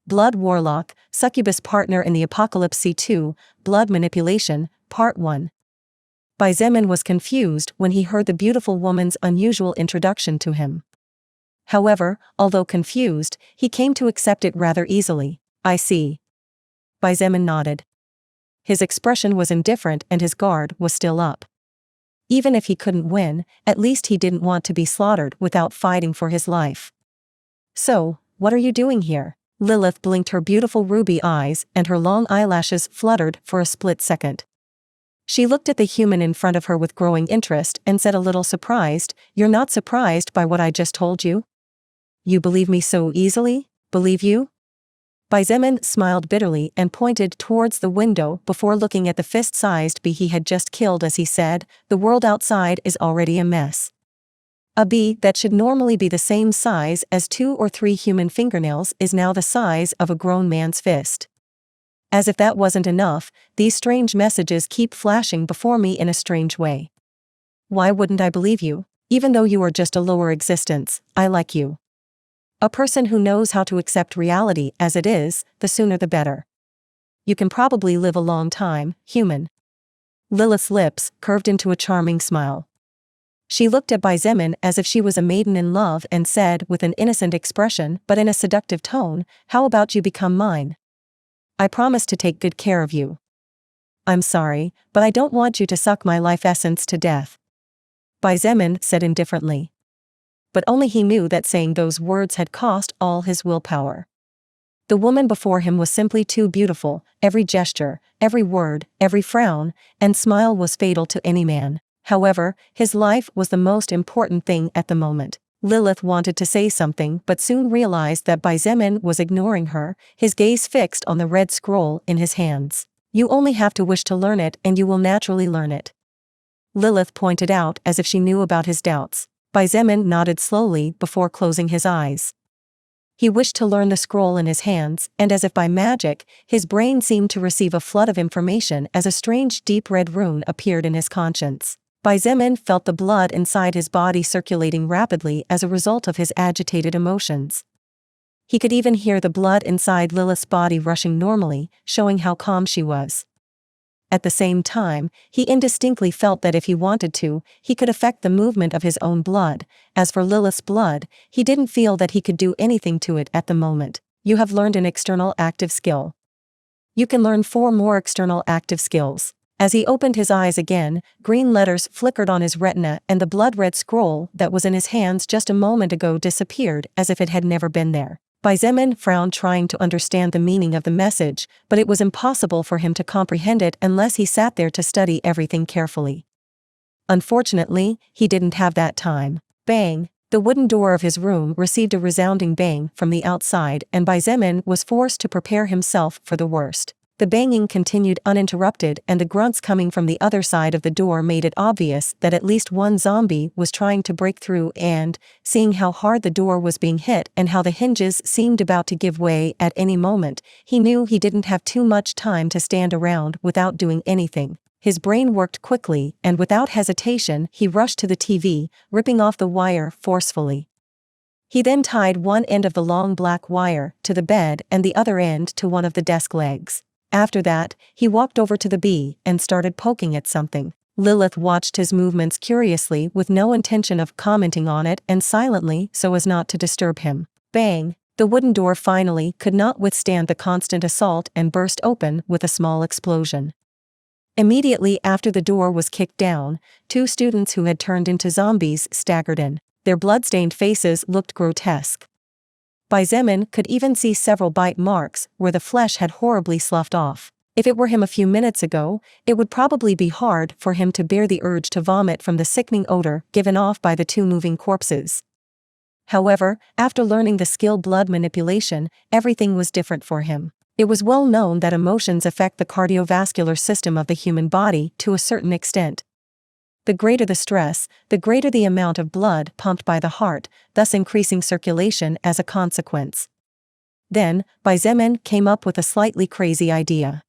Blood Warlock, Succubus Partner in the Apocalypse C2, Blood Manipulation, Part 1. Xietain was confused when he heard the beautiful woman's unusual introduction to him. However, although confused, he came to accept it rather easily. "I see." Xietain nodded. His expression was indifferent and his guard was still up. Even if he couldn't win, at least he didn't want to be slaughtered without fighting for his life. "So, what are you doing here?" Lilith blinked her beautiful ruby eyes and her long eyelashes fluttered for a split second. She looked at the human in front of her with growing interest and said a little surprised, "You're not surprised by what I just told you? You believe me so easily, believe you?" Xietain smiled bitterly and pointed towards the window before looking at the fist-sized bee he had just killed as he said, "The world outside is already a mess. A bee that should normally be the same size as 2 or 3 human fingernails is now the size of a grown man's fist. As if that wasn't enough, these strange messages keep flashing before me in a strange way. Why wouldn't I believe you? Even though you are just a lower existence, I like you. A person who knows how to accept reality as it is, the sooner the better. You can probably live a long time, human." Lilith's lips curved into a charming smile. She looked at Xietain as if she was a maiden in love and said with an innocent expression but in a seductive tone, "How about you become mine? I promise to take good care of you." "I'm sorry, but I don't want you to suck my life essence to death," Xietain said indifferently. But only he knew that saying those words had cost all his willpower. The woman before him was simply too beautiful, every gesture, every word, every frown, and smile was fatal to any man. However, his life was the most important thing at the moment. Lilith wanted to say something but soon realized that Xietain was ignoring her, his gaze fixed on the red scroll in his hands. "You only have to wish to learn it and you will naturally learn it," Lilith pointed out as if she knew about his doubts. Xietain nodded slowly before closing his eyes. He wished to learn the scroll in his hands, and as if by magic, his brain seemed to receive a flood of information as a strange deep red rune appeared in his conscience. Xietain felt the blood inside his body circulating rapidly as a result of his agitated emotions. He could even hear the blood inside Lilith's body rushing normally, showing how calm she was. At the same time, he indistinctly felt that if he wanted to, he could affect the movement of his own blood. As for Lilith's blood, he didn't feel that he could do anything to it at the moment. "You have learned an external active skill. You can learn 4 more external active skills." As he opened his eyes again, green letters flickered on his retina and the blood-red scroll that was in his hands just a moment ago disappeared as if it had never been there. Xietain frowned trying to understand the meaning of the message, but it was impossible for him to comprehend it unless he sat there to study everything carefully. Unfortunately, he didn't have that time. Bang! The wooden door of his room received a resounding bang from the outside and Xietain was forced to prepare himself for the worst. The banging continued uninterrupted and the grunts coming from the other side of the door made it obvious that at least one zombie was trying to break through and, seeing how hard the door was being hit and how the hinges seemed about to give way at any moment, he knew he didn't have too much time to stand around without doing anything. His brain worked quickly and without hesitation he rushed to the TV, ripping off the wire forcefully. He then tied one end of the long black wire to the bed and the other end to one of the desk legs. After that, he walked over to the bee and started poking at something. Lilith watched his movements curiously with no intention of commenting on it and silently so as not to disturb him. Bang! The wooden door finally could not withstand the constant assault and burst open with a small explosion. Immediately after the door was kicked down, 2 students who had turned into zombies staggered in. Their blood-stained faces looked grotesque. Xietain could even see several bite marks where the flesh had horribly sloughed off. If it were him a few minutes ago, it would probably be hard for him to bear the urge to vomit from the sickening odor given off by the 2 moving corpses. However, after learning the skill blood manipulation, everything was different for him. It was well known that emotions affect the cardiovascular system of the human body to a certain extent. The greater the stress, the greater the amount of blood pumped by the heart, thus increasing circulation as a consequence. Then, Xietain came up with a slightly crazy idea.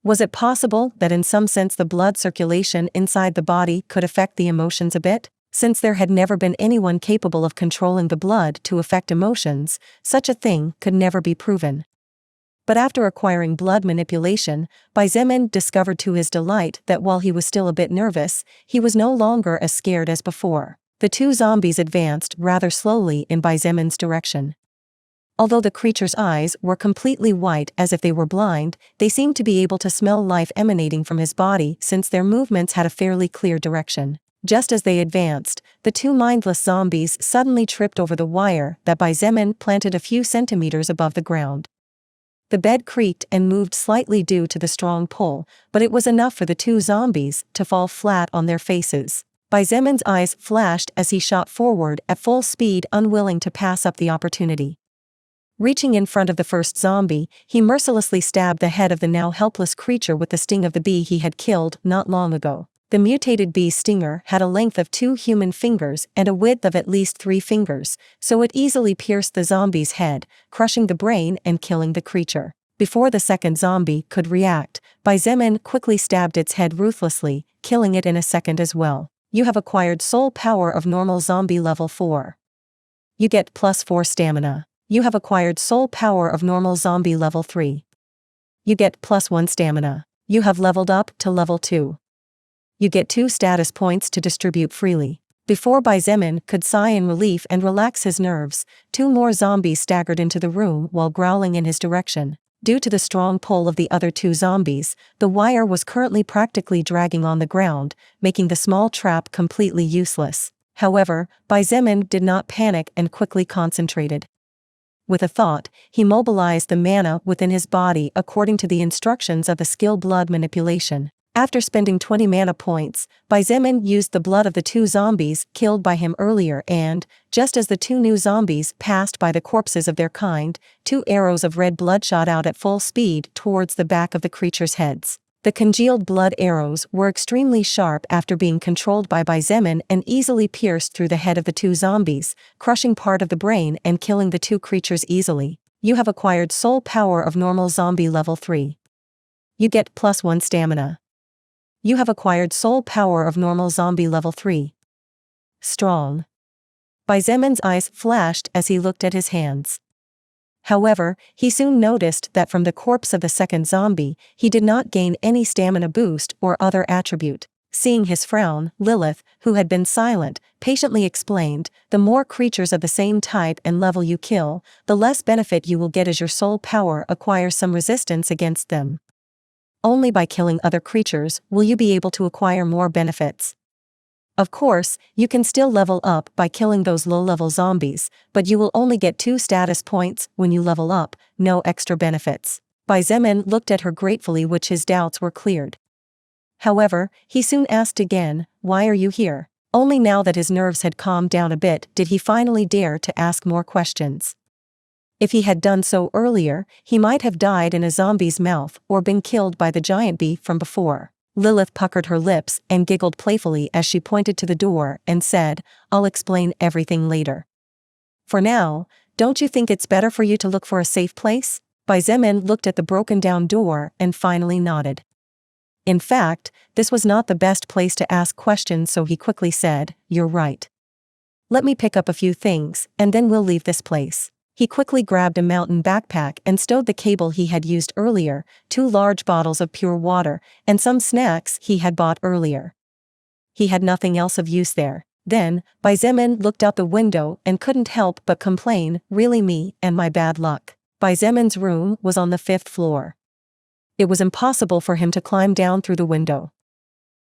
Was it possible that in some sense the blood circulation inside the body could affect the emotions a bit? Since there had never been anyone capable of controlling the blood to affect emotions, such a thing could never be proven. But after acquiring blood manipulation, Xietain discovered to his delight that while he was still a bit nervous, he was no longer as scared as before. The two zombies advanced rather slowly in Xietan's direction. Although the creature's eyes were completely white as if they were blind, they seemed to be able to smell life emanating from his body since their movements had a fairly clear direction. Just as they advanced, the two mindless zombies suddenly tripped over the wire that Xietain planted a few centimeters above the ground. The bed creaked and moved slightly due to the strong pull, but it was enough for the two zombies to fall flat on their faces. Xietan's eyes flashed as he shot forward at full speed, unwilling to pass up the opportunity. Reaching in front of the first zombie, he mercilessly stabbed the head of the now helpless creature with the sting of the bee he had killed not long ago. The mutated bee's stinger had a length of 2 human fingers and a width of at least 3 fingers, so it easily pierced the zombie's head, crushing the brain and killing the creature. Before the second zombie could react, Xietain quickly stabbed its head ruthlessly, killing it in a second as well. You have acquired soul power of normal zombie level 4. You get +4 stamina. You have acquired soul power of normal zombie level 3. You get +1 stamina. You have leveled up to level 2. You get 2 status points to distribute freely. Before Xietain could sigh in relief and relax his nerves, 2 more zombies staggered into the room while growling in his direction. Due to the strong pull of the other 2 zombies, the wire was currently practically dragging on the ground, making the small trap completely useless. However, Xietain did not panic and quickly concentrated. With a thought, he mobilized the mana within his body according to the instructions of the skill blood manipulation. After spending 20 mana points, Xietain used the blood of the 2 zombies killed by him earlier and, just as the 2 new zombies passed by the corpses of their kind, 2 arrows of red blood shot out at full speed towards the back of the creatures' heads. The congealed blood arrows were extremely sharp after being controlled by Xietain and easily pierced through the head of the 2 zombies, crushing part of the brain and killing the 2 creatures easily. You have acquired soul power of normal zombie level 3. You get +1 stamina. You have acquired soul power of normal zombie level 3. Strong. Xietan's eyes flashed as he looked at his hands. However, he soon noticed that from the corpse of the second zombie, he did not gain any stamina boost or other attribute. Seeing his frown, Lilith, who had been silent, patiently explained, "The more creatures of the same type and level you kill, the less benefit you will get as your soul power acquires some resistance against them. Only by killing other creatures will you be able to acquire more benefits. Of course, you can still level up by killing those low-level zombies, but you will only get 2 status points when you level up, no extra benefits." Xietain looked at her gratefully, which his doubts were cleared. However, he soon asked again, "Why are you here?" Only now that his nerves had calmed down a bit did he finally dare to ask more questions. If he had done so earlier, he might have died in a zombie's mouth or been killed by the giant bee from before. Lilith puckered her lips and giggled playfully as she pointed to the door and said, "I'll explain everything later. For now, don't you think it's better for you to look for a safe place?" Xietain looked at the broken-down door and finally nodded. In fact, this was not the best place to ask questions, so he quickly said, "You're right. Let me pick up a few things, and then we'll leave this place." He quickly grabbed a mountain backpack and stowed the cable he had used earlier, 2 large bottles of pure water, and some snacks he had bought earlier. He had nothing else of use there. Then, Xietain looked out the window and couldn't help but complain, "Really me and my bad luck." Xietan's room was on the 5th floor. It was impossible for him to climb down through the window.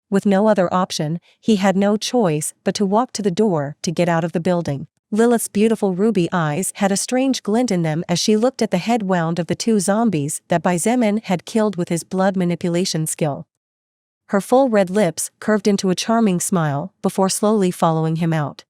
With no other option, he had no choice but to walk to the door to get out of the building. Lilith's beautiful ruby eyes had a strange glint in them as she looked at the head wound of the 2 zombies that Xietain had killed with his blood manipulation skill. Her full red lips curved into a charming smile before slowly following him out.